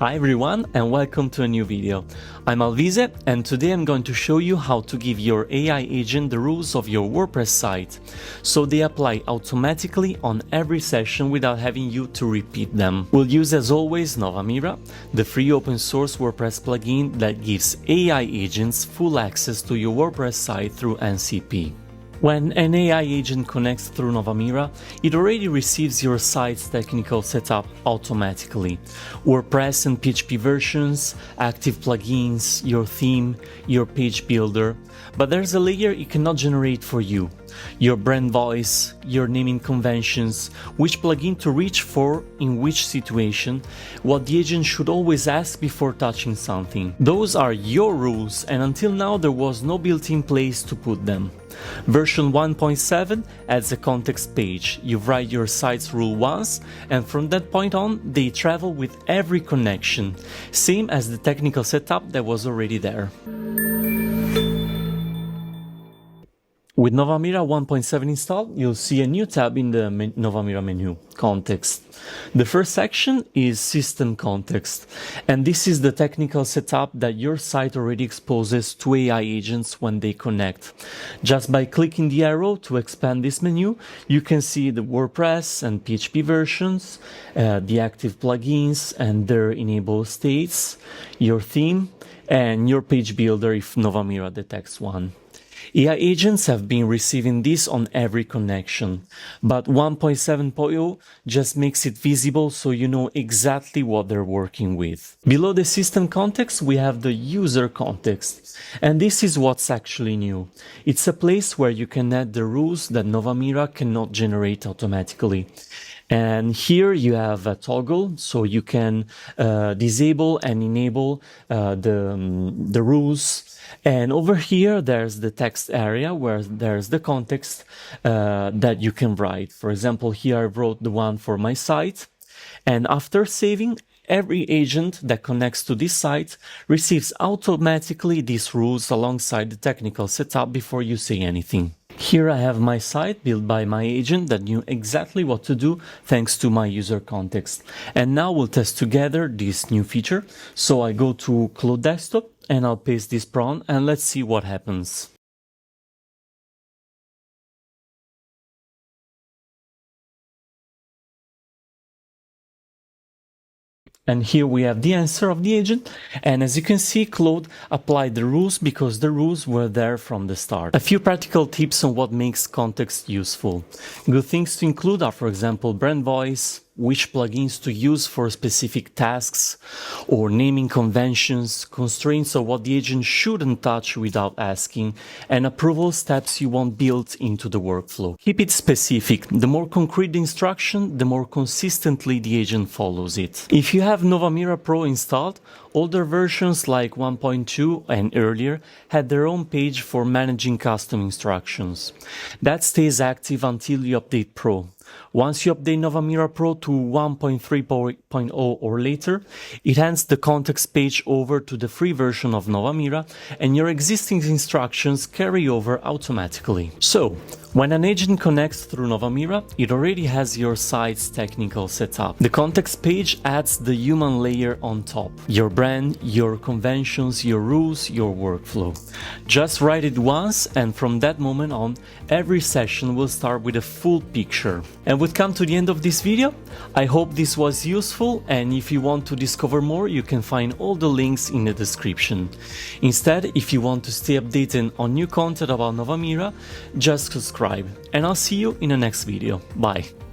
Hi everyone and welcome to a new video. I'm Alvise and today I'm going to show you how to give your AI agent the rules of your WordPress site so they apply automatically on every session without having you to repeat them. We'll use as always Novamira, the free open source WordPress plugin that gives AI agents full access to your WordPress site through NCP. When an AI agent connects through Novamira, it already receives your site's technical setup automatically. WordPress and PHP versions, active plugins, your theme, your page builder. But there's a layer it cannot generate for you. Your brand voice, your naming conventions, which plugin to reach for in which situation, what the agent should always ask before touching something. Those are your rules and until now there was no built-in place to put them. Version 1.7 adds a context page. You write your site's rule once and from that point on they travel with every connection, same as the technical setup that was already there. With Novamira 1.7 installed, you'll see a new tab in the Novamira menu, Context. The first section is System Context, and this is the technical setup that your site already exposes to AI agents when they connect. Just by clicking the arrow to expand this menu, you can see the WordPress and PHP versions, the active plugins and their enabled states, your theme, and your page builder if Novamira detects one. AI agents have been receiving this on every connection, but 1.7.0 just makes it visible so you know exactly what they're working with. Below the system context, we have the user context, and this is what's actually new. It's a place where you can add the rules that Novamira cannot generate automatically. And here you have a toggle, so you can disable and enable the rules. And over here, there's the text area where there's the context that you can write. For example, here I wrote the one for my site. And after saving, every agent that connects to this site receives automatically these rules alongside the technical setup before you say anything. Here I have my site built by my agent that knew exactly what to do thanks to my user context. And now we'll test together this new feature. So I go to Claude Desktop and I'll paste this prompt and let's see what happens. And here we have the answer of the agent, and as you can see, Claude applied the rules because the rules were there from the start. A few practical tips on what makes context useful. Good things to include are, for example, brand voice, which plugins to use for specific tasks, or naming conventions, constraints of what the agent shouldn't touch without asking, and approval steps you want built into the workflow. Keep it specific. The more concrete the instruction, the more consistently the agent follows it. If you have Novamira Pro installed, older versions like 1.2 and earlier had their own page for managing custom instructions. That stays active until you update Pro. Once you update Novamira Pro to 1.3.0 or later, it hands the context page over to the free version of Novamira and your existing instructions carry over automatically. So, when an agent connects through Novamira, it already has your site's technical setup. The context page adds the human layer on top. Your brand, your conventions, your rules, your workflow. Just write it once and from that moment on, every session will start with a full picture. And we've come to the end of this video. I hope this was useful, and if you want to discover more, you can find all the links in the description. Instead, if you want to stay updated on new content about Novamira, just subscribe, and I'll see you in the next video. Bye!